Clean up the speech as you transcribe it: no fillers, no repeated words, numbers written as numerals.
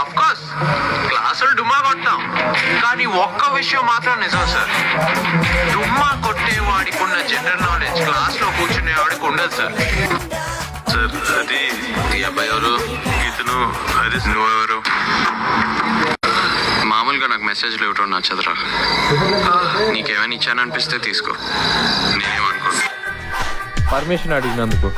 Of course క్లాసులు డుమ్మా కొడతాం, కానీ ఒక్క విషయం మాత్రం నిజం సార్, డుమ్మా కొట్టేవాడికి ఉన్న జనరల్ నాలెడ్జ్ క్లాస్ లో కూర్చునేవాడికి ఉండదు సార్. సార్ అది ఈ అబ్బాయి ఎవరు? ఇతను అది నువ్వెవరు? మామూలుగా నాకు మెసేజ్లు ఇవ్వటం నచ్చదురా. నీకేమైనా ఇచ్చాననిపిస్తే తీసుకో, నేనేమనుకోను. పర్మిషన్ అడిగినందుకు